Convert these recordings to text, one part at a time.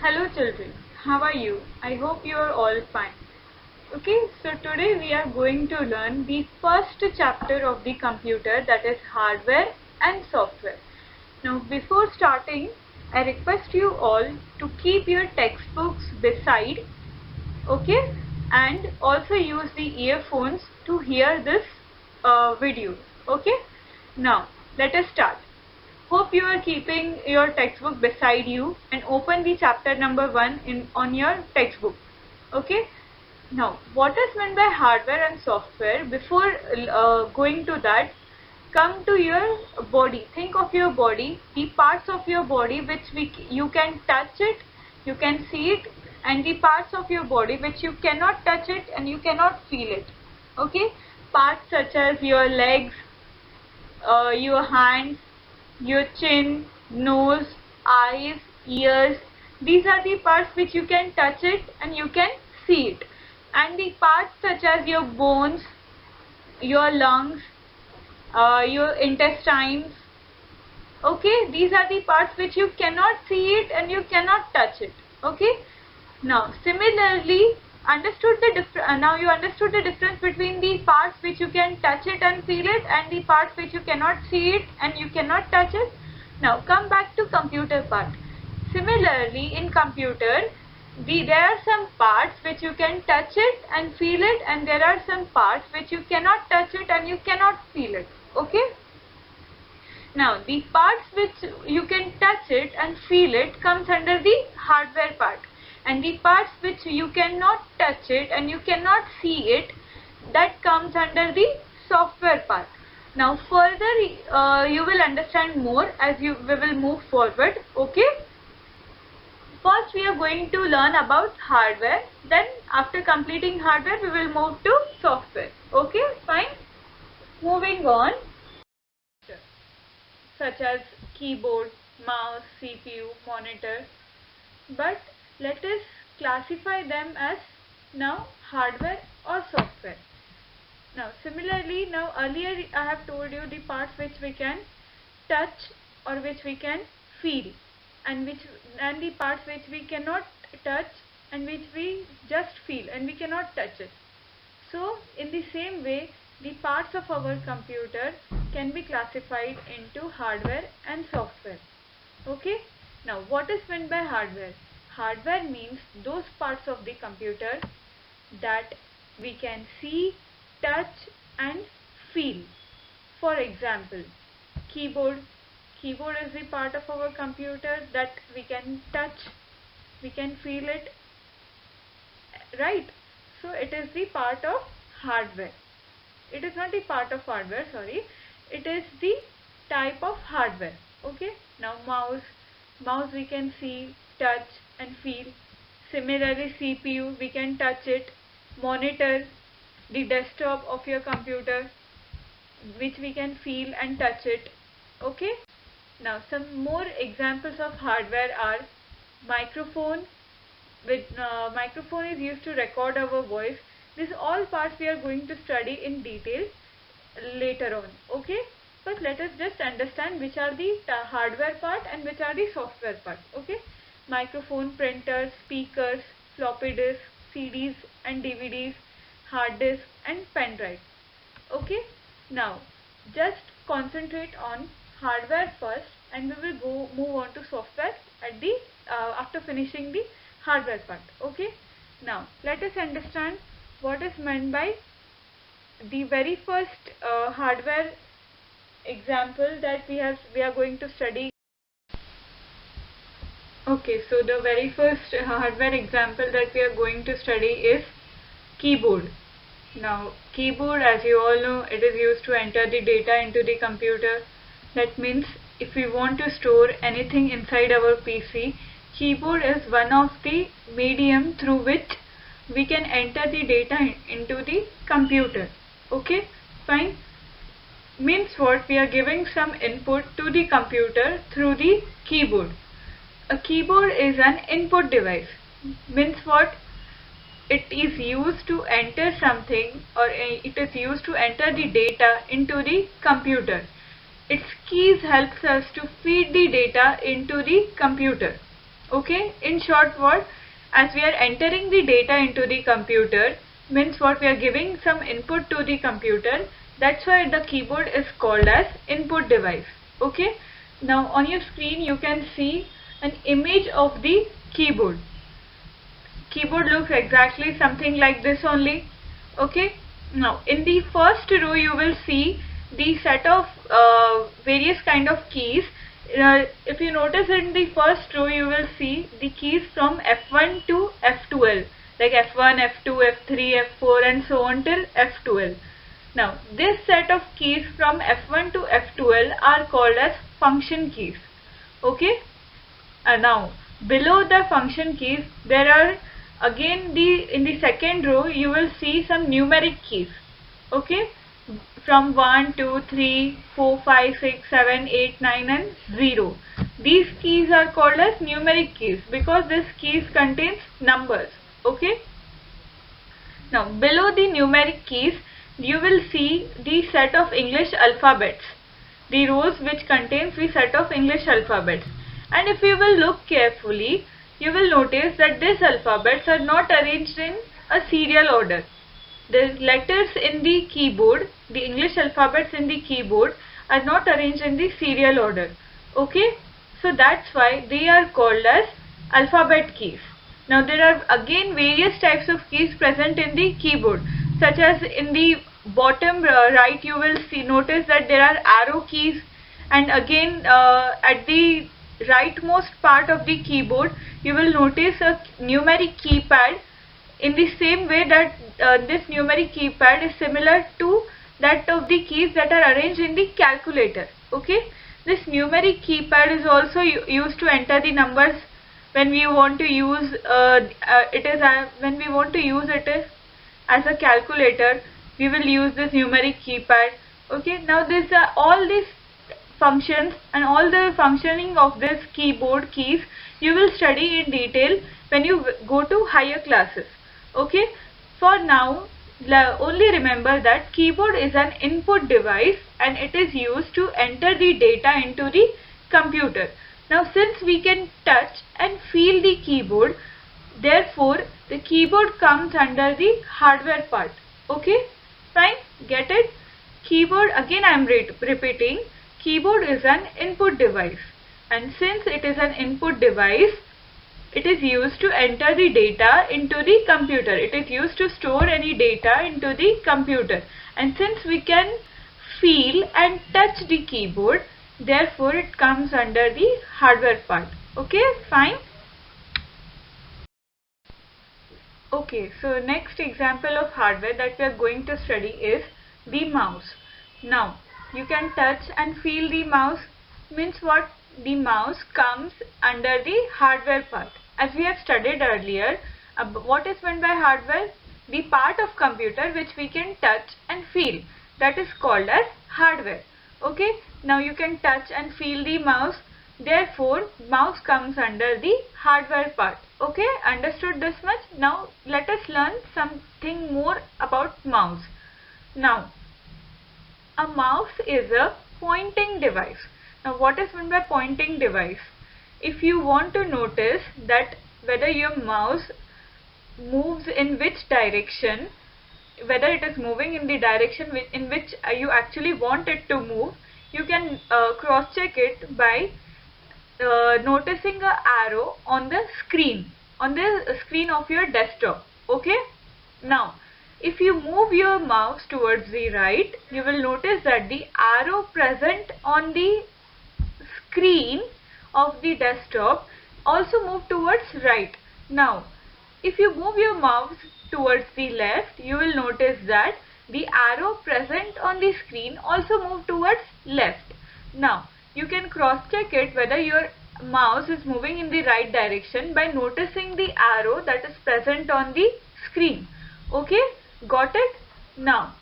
Hello children, how are you? I hope you are all fine. Okay, so today we are going to learn the first chapter of the computer, that is hardware and software. Now before starting, I request you all to keep your textbooks beside, okay, and also use the earphones to hear this video. Okay, now let us start. Hope you are keeping your textbook beside you and open the chapter number 1 on your textbook. Okay. Now, what is meant by hardware and software? Before going to that, come to your body. Think of your body, the parts of your body which you can touch it, you can see it, and the parts of your body which you cannot touch it and you cannot feel it. Okay. Parts such as your legs, your hands, your chin, nose, eyes, ears. These are the parts which you can touch it and you can see it. And the parts such as your bones, your lungs, your intestines. Okay, these are the parts which you cannot see it and you cannot touch it. Okay. Now, similarly, now you understood the difference between the parts which you can touch it and feel it and the parts which you cannot see it and you cannot touch it. Now come back to computer part. Similarly, in computer, there are some parts which you can touch it and feel it, and there are some parts which you cannot touch it and you cannot feel it. Okay. Now the parts which you can touch it and feel it comes under the hardware part, and the parts which you cannot touch it and you cannot see it, that comes under the software part. Now further you will understand more as we will move forward. Okay. First we are going to learn about hardware, then after completing hardware we will move to software. Okay, fine. Moving on, such as keyboard, mouse, CPU, monitor, but let us classify them as now hardware or software. Now similarly, now earlier I have told you the parts which we can touch or which we can feel, and the parts which we cannot touch and which we just feel and we cannot touch it. So in the same way, the parts of our computer can be classified into hardware and software. Okay. Now what is meant by hardware? Hardware means those parts of the computer that we can see, touch and feel. For example, keyboard. Keyboard is the part of our computer that we can touch, we can feel it, right? So it is the part of hardware. It is not the part of hardware, sorry. It is the type of hardware. Okay. Now mouse we can see, touch and feel. Similarly, CPU, we can touch it. Monitor, the desktop of your computer, which we can feel and touch it. Okay. Now some more examples of hardware are microphone. Microphone is used to record our voice. These all parts we are going to study in detail later on. Okay. But let us just understand which are the hardware part and which are the software part. Okay. Microphone, printers, speakers, floppy disks, CDs and DVDs, hard disk and pen drive. Okay. Now just concentrate on hardware first and we will move on to software at the after finishing the hardware part. Okay. Now let us understand what is meant by the very first hardware example that we are going to study. Okay, so the very first hardware example that we are going to study is keyboard. Now keyboard, as you all know, it is used to enter the data into the computer. That means if we want to store anything inside our PC, keyboard is one of the medium through which we can enter the data into the computer. Okay, fine. Means what? We are giving some input to the computer through the keyboard. A keyboard is an input device. Means what? It is used to enter something, or it is used to enter the data into the computer. Its keys helps us to feed the data into the computer. Okay, in short what, as we are entering the data into the computer, means what, we are giving some input to the computer, that's why the keyboard is called as input device. Okay, now on your screen you can see an image of the keyboard. Keyboard looks exactly something like this only. Okay, now in the first row you will see the set of various kind of keys. If you notice, in the first row you will see the keys from F1 to F12, like F1, F2, F3, F4 and so on till F12. Now this set of keys from F1 to F12 are called as function keys. Okay, now below the function keys there are again in the second row you will see some numeric keys. Okay, from 1, 2, 3, 4, 5, 6, 7, 8, 9 and 0. These keys are called as numeric keys because this keys contains numbers. Okay, now below the numeric keys you will see the set of English alphabets, the rows which contains the set of English alphabets. And if you will look carefully, you will notice that these alphabets are not arranged in a serial order. The letters in the keyboard, the English alphabets in the keyboard are not arranged in the serial order. Okay, so that's why they are called as alphabet keys. Now there are again various types of keys present in the keyboard, such as in the bottom right you will notice that there are arrow keys, and again at the rightmost part of the keyboard you will notice a numeric keypad, in the same way that this numeric keypad is similar to that of the keys that are arranged in the calculator. Okay, this numeric keypad is also used to enter the numbers when we want to use when we want to use it as a calculator. We will use this numeric keypad. Okay, now this all these functions and all the functioning of this keyboard keys you will study in detail when you go to higher classes. Okay, for now only remember that keyboard is an input device and it is used to enter the data into the computer. Now since we can touch and feel the keyboard, therefore the keyboard comes under the hardware part. Okay, fine, get it? Keyboard, again I am repeating, keyboard is an input device, and since it is an input device, it is used to enter the data into the computer. It is used to store any data into the computer, and since we can feel and touch the keyboard, therefore it comes under the hardware part. Okay, fine. Okay, so next example of hardware that we are going to study is the mouse. Now you can touch and feel the mouse, means what, the mouse comes under the hardware part. As we have studied earlier, what is meant by hardware? The part of computer which we can touch and feel, that is called as hardware. Okay, now you can touch and feel the mouse, therefore mouse comes under the hardware part. Okay, understood this much? Now let us learn something more about mouse. Now a mouse is a pointing device. Now what is meant by pointing device? If you want to notice that whether your mouse moves in which direction, whether it is moving in the direction in which you actually want it to move, you can cross check it by noticing an arrow on the screen of your desktop. Okay, now if you move your mouse towards the right, you will notice that the arrow present on the screen of the desktop also move towards right. Now if you move your mouse towards the left, you will notice that the arrow present on the screen also move towards left. Now you can cross check it whether your mouse is moving in the right direction by noticing the arrow that is present on the screen. Okay, got it? Now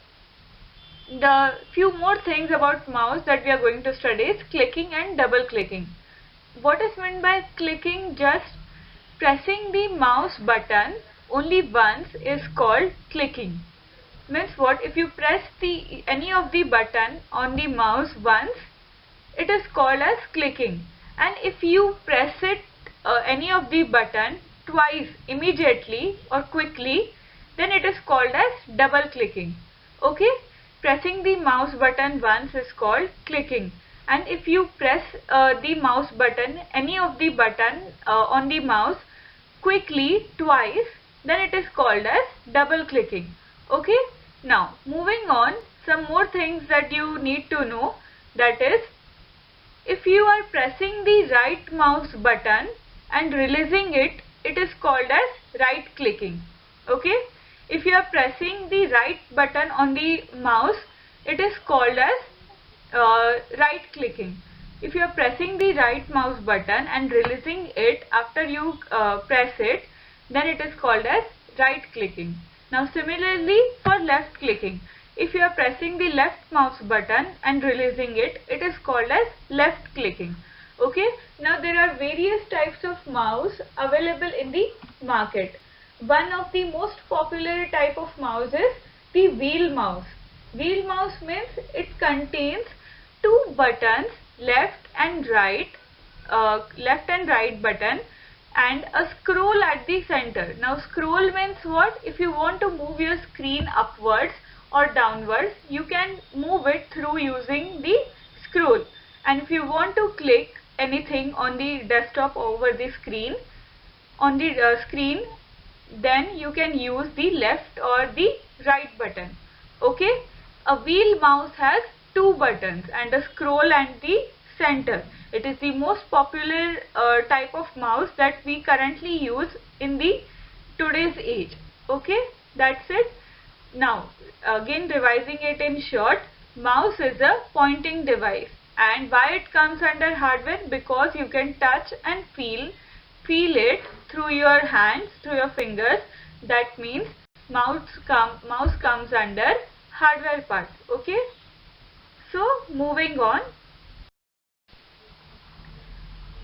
the few more things about mouse that we are going to study is clicking and double clicking. What is meant by clicking? Just pressing the mouse button only once is called clicking. Means what, if you press any of the button on the mouse once, it is called as clicking, and if you press it any of the button twice immediately or quickly, then it is called as double clicking. Okay, pressing the mouse button once is called clicking, and if you press the mouse button, any of the button on the mouse quickly twice, then it is called as double clicking. Okay, now moving on, some more things that you need to know, that is, if you are pressing the right mouse button and releasing it, it is called as right clicking. Okay, if you are pressing the right button on the mouse, it is called as right clicking. If you are pressing the right mouse button and releasing it after you press it, then it is called as right clicking. Now similarly for left clicking, if you are pressing the left mouse button and releasing it, it is called as left clicking. Okay, now there are various types of mouse available in the market. One of the most popular type of mouse is the wheel mouse. Wheel mouse means it contains two buttons, left and right button, and a scroll at the center. Now scroll means what? If you want to move your screen upwards or downwards, you can move it through using the scroll, and if you want to click anything on the desktop over the screen, then you can use the left or the right button. Okay, a wheel mouse has two buttons and a scroll and the center. It is the most popular type of mouse that we currently use in the today's age. Okay, that's it. Now again revising it in short, mouse is a pointing device, and why it comes under hardware? Because you can touch and feel it through your hands, through your fingers. That means mouse comes under hardware part. Okay, so moving on.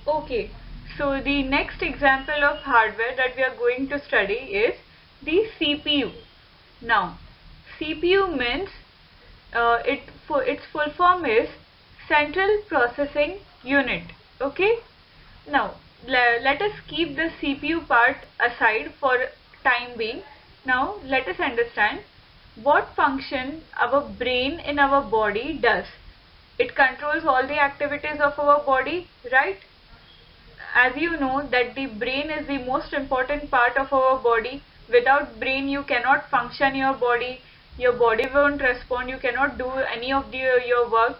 Okay, so the next example of hardware that we are going to study is the CPU. Now CPU means its full form is Central Processing Unit. Okay, now let us keep the CPU part aside for time being. Now let us understand what function our brain in our body does. It controls all the activities of our body, right? As you know that the brain is the most important part of our body. Without brain you cannot function your body won't respond, you cannot do any of your work.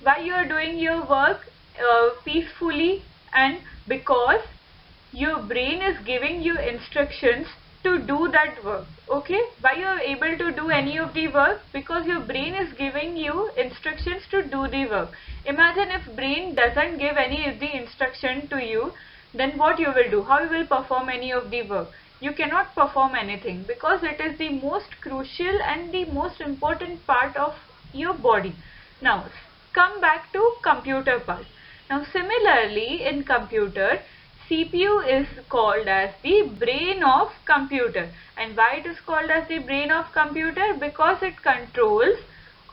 Why you are doing your work peacefully? And because your brain is giving you instructions to do that work. Okay, why you are able to do any of the work? Because your brain is giving you instructions to do the work. Imagine if brain doesn't give any of the instruction to you, then what you will do? How you will perform any of the work? You cannot perform anything, because it is the most crucial and the most important part of your body. Now come back to computer part. Now similarly in computer, CPU is called as the brain of computer. And why it is called as the brain of computer? Because it controls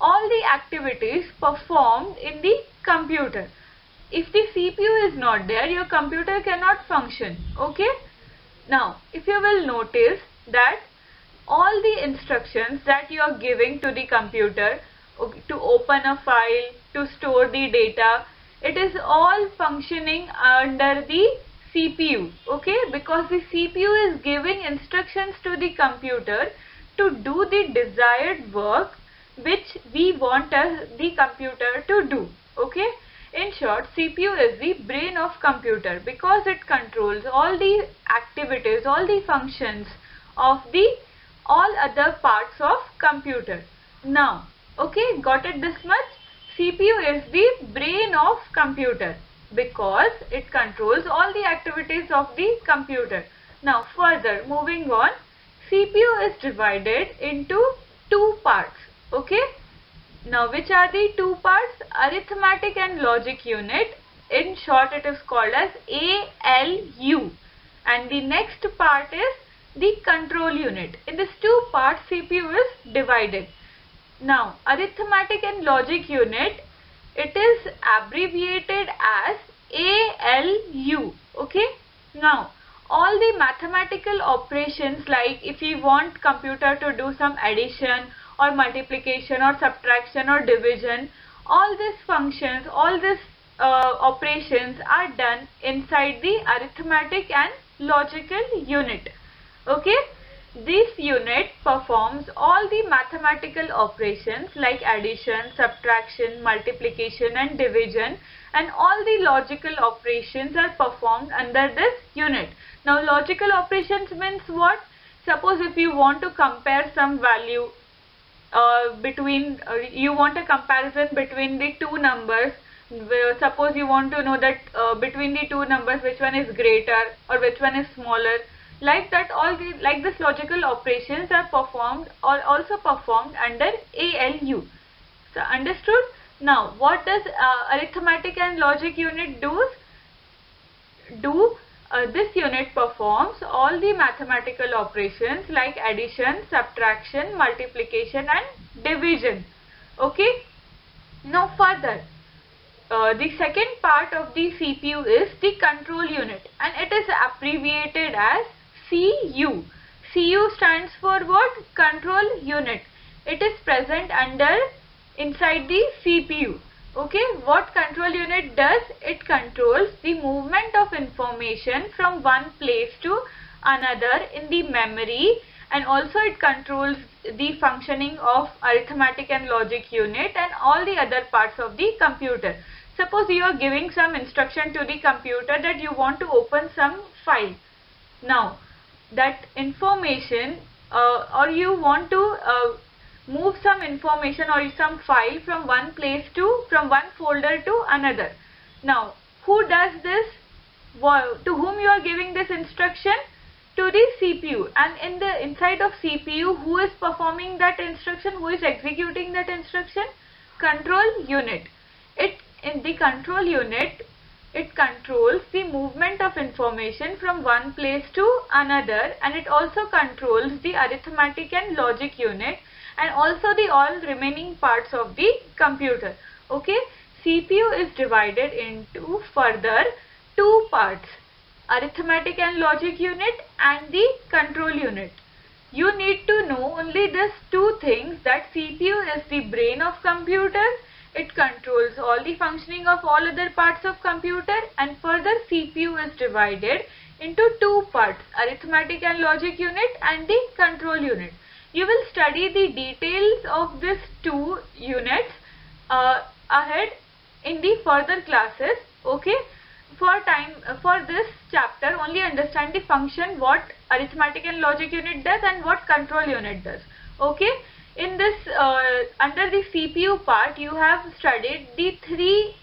all the activities performed in the computer. If the CPU is not there, your computer cannot function. Okay, now if you will notice that all the instructions that you are giving to the computer, okay, to open a file, to store the data, it is all functioning under the CPU. Okay, because the CPU is giving instructions to the computer to do the desired work which we want the computer to do. Okay, in short, CPU is the brain of computer because it controls all the activities, all the functions of the all other parts of computer. Now okay, got it this much? CPU is the brain of computer because it controls all the activities of the computer. Now further moving on, CPU is divided into two parts. Okay, now which are the two parts? Arithmetic and logic unit. In short it is called as ALU, and the next part is the control unit. In these two parts CPU is divided. Now arithmetic and logic unit, it is abbreviated as ALU. Okay, Now, all the mathematical operations, like if you want computer to do some addition or multiplication or subtraction or division, all these functions, all these operations are done inside the arithmetic and logical unit. Okay, this unit performs all the mathematical operations like addition, subtraction, multiplication and division, and all the logical operations are performed under this unit. Now, logical operations means what? Suppose if you want to compare some value you want a comparison between the two numbers. Suppose you want to know that between the two numbers which one is greater or which one is smaller. Like that, like this logical operations are performed or also performed under ALU. So understood? Now, what does arithmetic and logic unit do? This unit performs all the mathematical operations like addition, subtraction, multiplication and division. Okay. Now further, the second part of the CPU is the control unit, and it is abbreviated as CU. CU stands for what? Control unit. It is present inside the CPU. Okay, what control unit does? It controls the movement of information from one place to another in the memory, and also it controls the functioning of arithmetic and logic unit and all the other parts of the computer. Suppose you are giving some instruction to the computer that you want to open some file. Now, that information or you want to move some information or some file from one folder to another. Now, who does this? To whom you are giving this instruction? To the CPU. And inside of CPU, who is performing that instruction? Who is executing that instruction? Control unit. In the control unit, it controls the movement of information from one place to another, and it also controls the arithmetic and logic unit and also the all remaining parts of the computer. Okay, CPU is divided into further two parts: arithmetic and logic unit and the control unit. You need to know only these two things, that CPU is the brain of computer. It controls all the functioning of all other parts of computer, and further CPU is divided into two parts: arithmetic and logic unit and the control unit. You will study the details of these two units ahead in the further classes. Okay, for this chapter only understand the function, what arithmetic and logic unit does and what control unit does. Okay, in this under the CPU part you have studied the three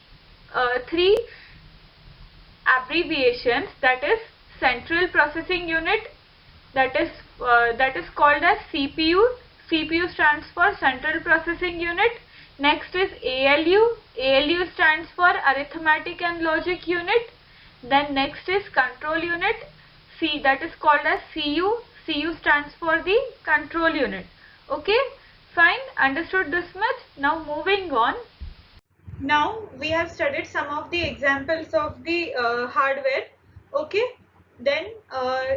abbreviations, that is central processing unit, that is called as CPU. CPU stands for central processing unit. Next is ALU. ALU stands for arithmetic and logic unit. Then next is control unit. That is called as CU. CU stands for the control unit. Okay, fine, understood this much. Now moving on. Now we have studied some of the examples of the hardware. Okay, then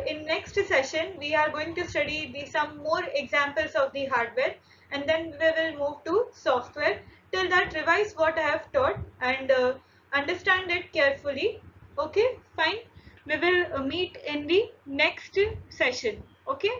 in next session we are going to study some more examples of the hardware, and then we will move to software. Till that, revise what I have taught and understand it carefully. Okay, fine. We will meet in the next session. Okay.